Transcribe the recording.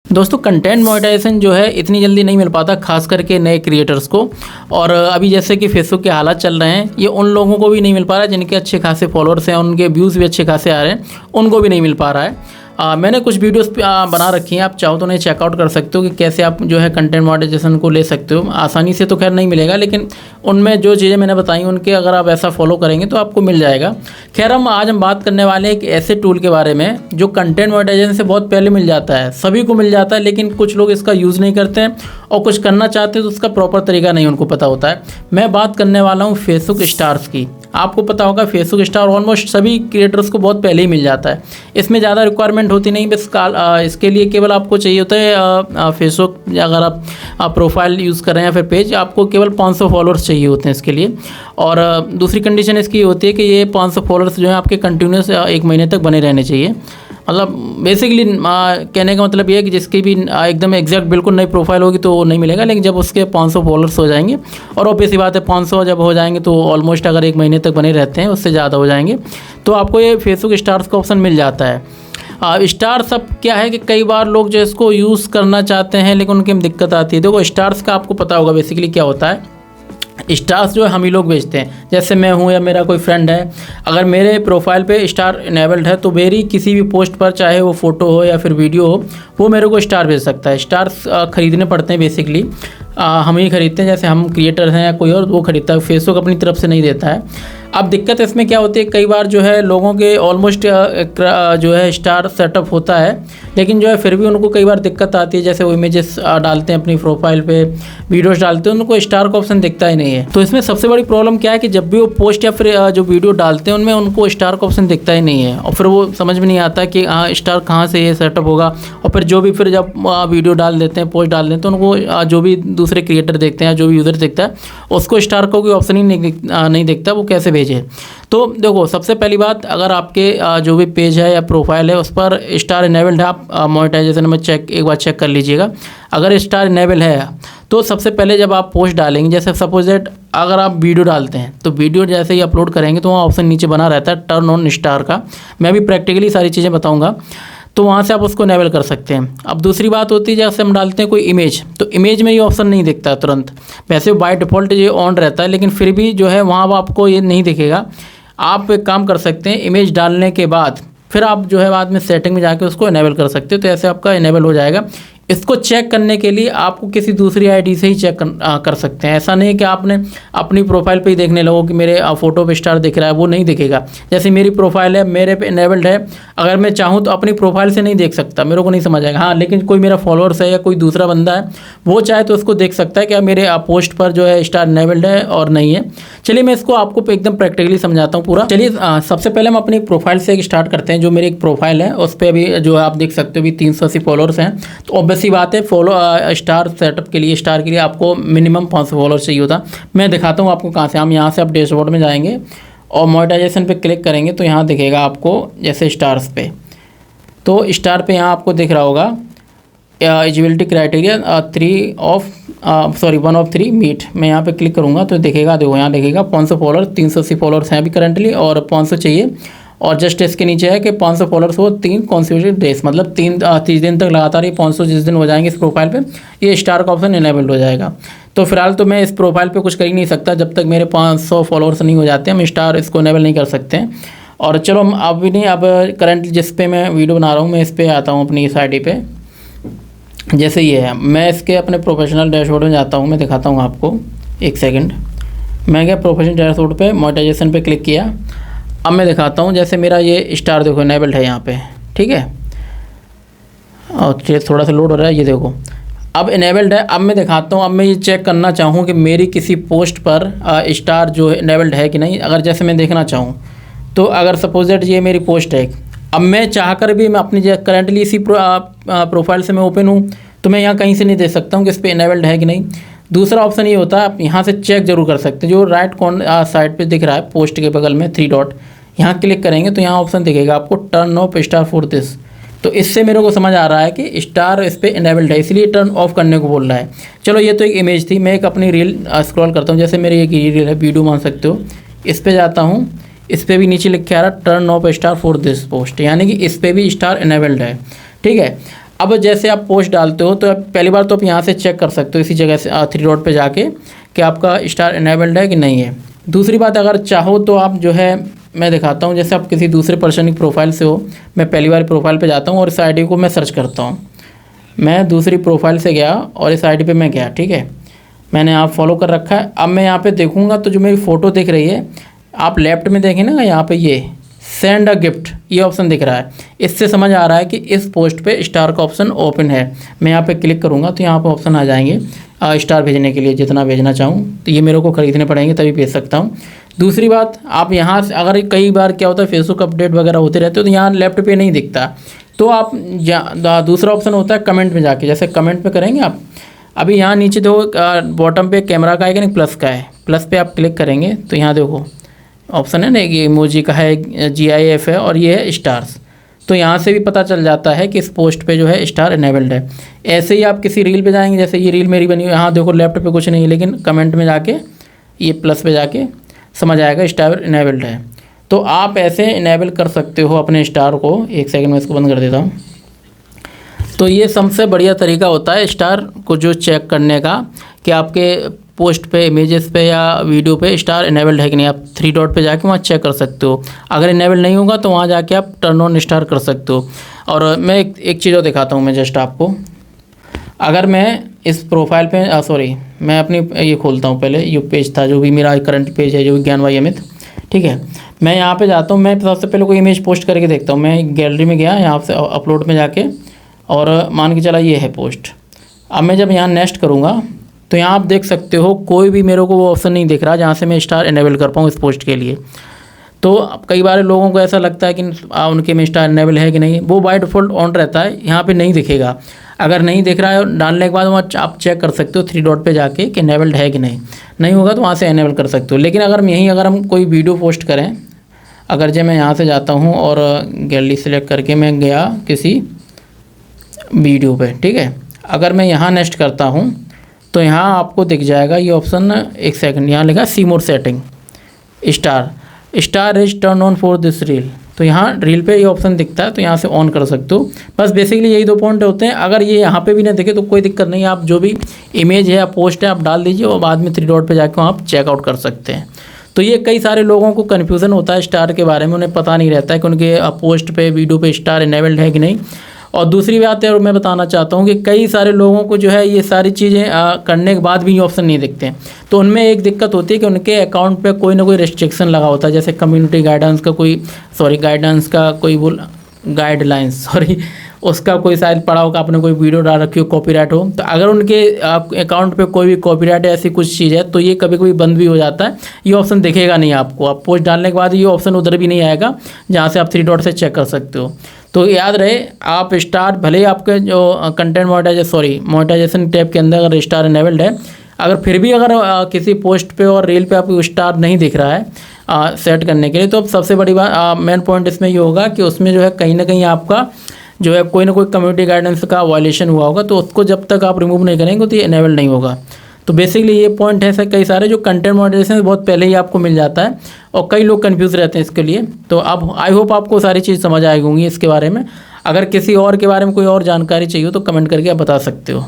दोस्तों content monetization जो है इतनी जल्दी नहीं मिल पाता, खास करके नए क्रिएटर्स को। और अभी जैसे कि फेसबुक के हालात चल रहे हैं, ये उन लोगों को भी नहीं मिल पा रहा है जिनके अच्छे खासे फॉलोअर्स हैं, उनके व्यूज़ भी अच्छे खासे आ रहे हैं, उनको भी नहीं मिल पा रहा है। मैंने कुछ वीडियोस बना रखी हैं, आप चाहो तो उन्हें चेकआउट कर सकते हो कि कैसे आप जो है कंटेंट मोनेटाइजेशन को ले सकते हो। आसानी से तो खैर नहीं मिलेगा, लेकिन उनमें जो चीज़ें मैंने बताई उनके अगर आप ऐसा फॉलो करेंगे तो आपको मिल जाएगा। खैर आज हम बात करने वाले हैं एक ऐसे टूल के बारे में जो कंटेंट मोनेटाइजेशन से बहुत पहले मिल जाता है, सभी को मिल जाता है, लेकिन कुछ लोग इसका यूज़ नहीं करते हैं और कुछ करना चाहते हैं तो उसका प्रॉपर तरीका नहीं उनको पता होता है। मैं बात करने वाला हूँ फेसबुक स्टार्स की। आपको पता होगा फेसबुक स्टार ऑलमोस्ट सभी क्रिएटर्स को बहुत पहले ही मिल जाता है, इसमें ज़्यादा रिक्वायरमेंट होती नहीं। बस इसके लिए केवल आपको चाहिए होता है फेसबुक, अगर आप प्रोफाइल यूज़ कर रहे हैं या फिर पेज, आपको केवल 500 फॉलोअर्स चाहिए होते हैं इसके लिए। और दूसरी कंडीशन इसकी होती है कि ये 500 फॉलोअर्स जो है आपके कंटिन्यूस 1 महीने तक बने रहने चाहिए। मतलब बेसिकली कहने का मतलब ये है कि जिसकी भी एकदम एग्जैक्ट बिल्कुल नई प्रोफाइल होगी तो वो नहीं मिलेगा, लेकिन जब उसके 500 फॉलोअर्स हो जाएंगे, और ऑब्वियस सी बात है 500 जब हो जाएंगे तो ऑलमोस्ट अगर 1 महीने तक बने रहते हैं, उससे ज़्यादा हो जाएंगे, तो आपको ये फेसबुक स्टार्स का ऑप्शन मिल जाता है। स्टार्स अब क्या है कि कई बार लोग जो इसको यूज़ करना चाहते हैं लेकिन उनकी दिक्कत आती है। देखो स्टार्स का आपको पता होगा बेसिकली क्या होता है। स्टार्स जो है हम ही लोग बेचते हैं, जैसे मैं हूँ या मेरा कोई फ्रेंड है, अगर मेरे प्रोफाइल पे स्टार इनेबल्ड है तो मेरी किसी भी पोस्ट पर, चाहे वो फ़ोटो हो या फिर वीडियो हो, वो मेरे को स्टार भेज सकता है। स्टार्स ख़रीदने पड़ते हैं बेसिकली, हम ही खरीदते हैं, जैसे हम क्रिएटर हैं या कोई और वो खरीदता है, फेसबुक अपनी तरफ से नहीं देता है। अब दिक्कत इसमें क्या होती है, कई बार जो है लोगों के ऑलमोस्ट जो है स्टार सेटअप होता है, लेकिन जो है फिर भी उनको कई बार दिक्कत आती है, जैसे वो इमेजेस डालते हैं अपनी प्रोफाइल पे, वीडियोस डालते हैं, उनको स्टार का ऑप्शन दिखता ही नहीं है। तो इसमें सबसे बड़ी प्रॉब्लम क्या है कि जब भी वो पोस्ट या फिर जो वीडियो डालते हैं उनमें उनको स्टार का ऑप्शन दिखता ही नहीं है, और फिर वो समझ में नहीं आता कि स्टार कहाँ से ये सेटअप होगा। और फिर जो भी फिर जब वीडियो डाल देते हैं, पोस्ट डाल देते हैं, तो उनको जो भी दूसरे क्रिएटर देखते हैं, जो भी यूज़र देखता है, उसको स्टार का कोई ऑप्शन ही नहीं दिखता, वो कैसे भेजे। तो देखो सबसे पहली बात, अगर आपके जो भी पेज है या प्रोफाइल है उस पर स्टार इनेबल्ड है, आप मोनेटाइजेशन में एक बार चेक कर लीजिएगा। अगर स्टार इनेबल है तो सबसे पहले जब आप पोस्ट डालेंगे, जैसे सपोज दैट अगर आप वीडियो डालते हैं तो वीडियो जैसे ही अपलोड करेंगे तो वहाँ ऑप्शन नीचे बना रहता है टर्न ऑन स्टार का, मैं भी प्रैक्टिकली सारी चीज़ें बताऊँगा, तो वहाँ से आप उसको इनेबल कर सकते हैं। अब दूसरी बात होती है जैसे हम डालते हैं कोई इमेज, तो इमेज में ये ऑप्शन नहीं दिखता है तुरंत, वैसे बाय डिफ़ॉल्ट ये ऑन रहता है, लेकिन फिर भी जो है वहाँ आपको ये नहीं दिखेगा। आप एक काम कर सकते हैं, इमेज डालने के बाद फिर आप जो है बाद में सेटिंग में जाके उसको इनेबल कर सकते हो, तो ऐसे आपका इनेबल हो जाएगा। इसको चेक करने के लिए आपको किसी दूसरी आईडी से ही चेक कर सकते हैं। ऐसा नहीं है कि आपने अपनी प्रोफाइल पे ही देखने लगो कि मेरे फ़ोटो पे स्टार दिख रहा है, वो नहीं दिखेगा। जैसे मेरी प्रोफाइल है, मेरे पे इनेबल्ड है, अगर मैं चाहूँ तो अपनी प्रोफाइल से नहीं देख सकता, मेरे को नहीं समझ आएगा। हाँ, लेकिन कोई मेरा फॉलोअर्स है या कोई दूसरा बंदा है, वो चाहे तो उसको देख सकता है कि मेरे पोस्ट पर जो है स्टार इनेबल्ड है और नहीं है। चलिए मैं इसको आपको एकदम प्रैक्टिकली समझाता हूँ पूरा। चलिए सबसे पहले हम अपनी प्रोफाइल से स्टार्ट करते हैं। जो मेरी एक प्रोफाइल है उस पर अभी जो आप देख सकते हो भी 380 फॉलोअर्स हैं, तो सी बात है स्टार सेटअप के लिए, स्टार के लिए आपको मिनिमम 500 फॉलोअर्स चाहिए होता। मैं दिखाता हूँ आपको कहाँ से। हम यहाँ से आप डैशबोर्ड में जाएंगे और मोनेटाइजेशन पे क्लिक करेंगे तो यहाँ दिखेगा आपको जैसे स्टार्स पे, तो स्टार पे यहाँ आपको दिख रहा होगा एलिजिबिलिटी क्राइटेरिया 1 ऑफ 3 मीट। मैं यहाँ पे क्लिक करूँगा तो दिखेगा, देखो यहाँ दिखेगा 500 फॉलोअर्स, 380 फॉलोअर्स हैं अभी करंटली, और 500 चाहिए। और जस्ट इसके नीचे है कि 500 फॉलोअर्स हो 3 कॉन्सिक्यूटिव डेज, मतलब 30 दिन तक लगातार ये 500 जिस दिन हो जाएंगे इस प्रोफाइल पे, ये स्टार का ऑप्शन इनेबल्ड हो जाएगा। तो फिलहाल तो मैं इस प्रोफाइल पे कुछ कर ही नहीं सकता जब तक मेरे 500 फॉलोअर्स नहीं हो जाते, हम स्टार इसको इनेबल नहीं कर सकते हैं। और चलो हम अभी नहीं, अब करंटली जिस पे मैं वीडियो बना रहा हूँ मैं इस पर आता हूँ अपनी इस ID पे। जैसे ये है, मैं इसके अपने प्रोफेशनल डैशबोर्ड में जाता हूँ, मैं दिखाता हूँ आपको, एक सेकेंड। मैं गया प्रोफेशनल डैशबोर्ड पे, मोनेटाइजेशन पे क्लिक किया। अब मैं दिखाता हूँ, जैसे मेरा ये स्टार देखो इनेबल्ड है यहाँ पे, ठीक है, और थोड़ा सा लोड हो रहा है, ये देखो अब इनेबल्ड है। अब मैं दिखाता हूँ, अब मैं ये चेक करना चाहूँ कि मेरी किसी पोस्ट पर स्टार जो है इनेबल्ड है कि नहीं। अगर जैसे मैं देखना चाहूँ तो अगर सपोज दैट ये मेरी पोस्ट है, अब मैं चाहकर भी मैं अपनी करंटली इसी प्रोफाइल से मैं ओपन हूँ तो मैं यहाँ कहीं से नहीं देख सकता हूँ कि इस पर इनेबल्ड है कि नहीं। दूसरा ऑप्शन ये होता है, आप यहाँ से चेक जरूर कर सकते हैं, जो राइट साइड पे दिख रहा है पोस्ट के बगल में 3 डॉट, यहाँ क्लिक करेंगे तो यहाँ ऑप्शन दिखेगा आपको turn off star for this. तो इससे मेरे को समझ आ रहा है कि स्टार इस पर इनेबल्ड है, इसलिए टर्न ऑफ करने को बोल रहा है। चलो ये तो एक इमेज थी, मैं एक अपनी रील स्क्रॉल करता हूँ, जैसे मेरी एक रील है, वीडियो मान सकते हो, इस पर जाता हूँ, इस पर भी नीचे लिख के आ रहा turn off star for this post, यानी कि इस पर भी स्टार इनेबल्ड है, ठीक है। अब जैसे आप पोस्ट डालते हो तो पहली बार तो आप यहाँ से चेक कर सकते हो इसी जगह से 3 डॉट पे जाके कि आपका स्टार इनेबल्ड है कि नहीं है। दूसरी बात, अगर चाहो तो आप जो है मैं दिखाता हूँ, जैसे आप किसी दूसरे पर्सन की प्रोफाइल से हो, मैं पहली बार प्रोफाइल पे जाता हूँ और इस आईडी को मैं सर्च करता हूँ। मैं दूसरी प्रोफाइल से गया और इस आईडी पे मैं गया, ठीक है, मैंने आप फॉलो कर रखा है। अब मैं यहाँ पे देखूँगा तो जो मेरी फ़ोटो दिख रही है, आप लेफ्ट में देखें ना, यहाँ पे ये सेंड अ गिफ्ट ये ऑप्शन दिख रहा है। इससे समझ आ रहा है कि इस पोस्ट पे स्टार का ऑप्शन ओपन है। मैं यहाँ पे क्लिक करूँगा तो यहाँ पे ऑप्शन आ जाएंगे स्टार भेजने के लिए, जितना भेजना चाहूँ। तो ये मेरे को ख़रीदने पड़ेंगे तभी भेज सकता हूँ। दूसरी बात, आप यहाँ से अगर कई बार क्या होता है फेसबुक अपडेट वगैरह होते रहते हो तो यहाँ लेफ्ट पे नहीं दिखता, तो आप दूसरा ऑप्शन होता है कमेंट में जाके, जैसे कमेंट पे करेंगे आप, अभी यहाँ नीचे देखो बॉटम पे कैमरा का है कि नहीं, प्लस का है, प्लस पे आप क्लिक करेंगे तो यहाँ देखो ऑप्शन है ना, ये इमोजी का है, GIF है और ये है स्टार्स। तो यहाँ से भी पता चल जाता है कि इस पोस्ट पे जो है स्टार इनेबल्ड है। ऐसे ही आप किसी रील पे जाएंगे, जैसे ये रील मेरी बनी हुई है, यहाँ देखो लेफ्ट पे कुछ नहीं है, लेकिन कमेंट में जाके ये प्लस पे जाके समझ आएगा स्टार इनेबल्ड है। तो आप ऐसे इनेबल कर सकते हो अपने स्टार को। एक सेकंड में इसको बंद कर देता हूँ। तो ये सबसे बढ़िया तरीका होता है स्टार को जो चेक करने का कि आपके पोस्ट पे, इमेजेस पे या वीडियो पे स्टार इनेबल्ड है कि नहीं। आप 3 डॉट पे जाके वहाँ चेक कर सकते हो। अगर इनेबल नहीं होगा तो वहाँ जाके आप टर्न ऑन स्टार कर सकते हो। और मैं एक चीज़ और दिखाता हूँ मैं जस्ट आपको। अगर मैं इस प्रोफाइल पे मैं अपनी ये खोलता हूँ, पहले ये पेज था जो भी मेरा करंट पेज है, जो ज्ञान भाई अमित, ठीक है। मैं यहाँ पे जाता हूँ, मैं सबसे पहले कोई इमेज पोस्ट करके देखता हूँ। मैं गैलरी में गया, यहाँ से अपलोड में जाके, और मान के चला ये है पोस्ट। अब मैं जब यहाँ नेक्स्ट करूँगा तो यहाँ आप देख सकते हो कोई भी मेरे को वो ऑप्शन नहीं दिख रहा जहाँ से मैं स्टार इनेबल कर पाऊँ इस पोस्ट के लिए। तो कई बार लोगों को ऐसा लगता है कि उनके में स्टार इनेबल है कि नहीं, वो बाय डिफ़ॉल्ट ऑन रहता है, यहाँ पे नहीं दिखेगा। अगर नहीं दिख रहा है डालने के बाद वहाँ आप चेक कर सकते हो 3 डॉट पे जाके कि इनेबल्ड है कि नहीं होगा तो वहाँ से इनेबल कर सकते हो। लेकिन अगर हम कोई वीडियो पोस्ट करें, अगर जब मैं यहाँ से जाता हूँ और गैलरी सेलेक्ट करके मैं गया किसी वीडियो पे, ठीक है, अगर मैं यहाँ नेक्स्ट करता हूँ तो यहाँ आपको दिख जाएगा ये ऑप्शन। एक सेकंड, यहाँ लिखा see more setting star is turn on for this reel. तो यहाँ रील पे ये ऑप्शन दिखता है, तो यहाँ से ऑन कर सकते हो। बस बेसिकली यही 2 पॉइंट होते हैं। अगर ये यहाँ पे भी ना दिखे तो कोई दिक्कत नहीं है, आप जो भी इमेज है या पोस्ट है आप डाल दीजिए और बाद में 3 डॉट पे जाकर आप चेकआउट कर सकते हैं। तो ये कई सारे लोगों को कन्फ्यूज़न होता है स्टार के बारे में, उन्हें पता नहीं रहता है कि उनके पोस्ट पे, वीडियो पे स्टार इनेबल्ड है कि नहीं। और दूसरी बात है, और मैं बताना चाहता हूँ कि कई सारे लोगों को जो है ये सारी चीज़ें करने के बाद भी ये ऑप्शन नहीं दिखते हैं। तो उनमें एक दिक्कत होती है कि उनके अकाउंट पे कोई ना कोई रिस्ट्रिक्शन लगा होता है, जैसे कम्युनिटी गाइडेंस का कोई गाइडलाइंस उसका कोई शायद पड़ा होगा, आपने कोई वीडियो डाल रखी हो, कॉपीराइट हो। तो अगर उनके अकाउंट पे कोई भी कॉपीराइट ऐसी कुछ चीज़ है तो ये कभी कभी बंद भी हो जाता है, ये ऑप्शन दिखेगा नहीं आपको। आप पोस्ट डालने के बाद ये ऑप्शन उधर भी नहीं आएगा जहाँ से आप 3 डॉट से चेक कर सकते हो। तो याद रहे, आप स्टार भले ही आपके जो कंटेंट मोनेटाइजेशन टैब के अंदर अगर स्टार इनेबल्ड है, अगर फिर भी अगर किसी पोस्ट पे और रील पे आपको स्टार नहीं दिख रहा है सेट करने के लिए, तो अब सबसे बड़ी बात, मेन पॉइंट इसमें ये होगा कि उसमें जो है कहीं ना कहीं आपका जो है कोई ना कोई कम्युनिटी गाइडेंस का वायलेशन हुआ होगा। तो उसको जब तक आप रिमूव नहीं करेंगे तो ये इनेबल नहीं होगा। तो बेसिकली ये पॉइंट है कई सारे जो कंटेंट मोनेटाइजेशन बहुत पहले ही आपको मिल जाता है और कई लोग कंफ्यूज रहते हैं इसके लिए। तो अब आई होप आपको सारी चीज़ समझ आएगी इसके बारे में। अगर किसी और के बारे में कोई और जानकारी चाहिए तो कमेंट करके आप बता सकते हो।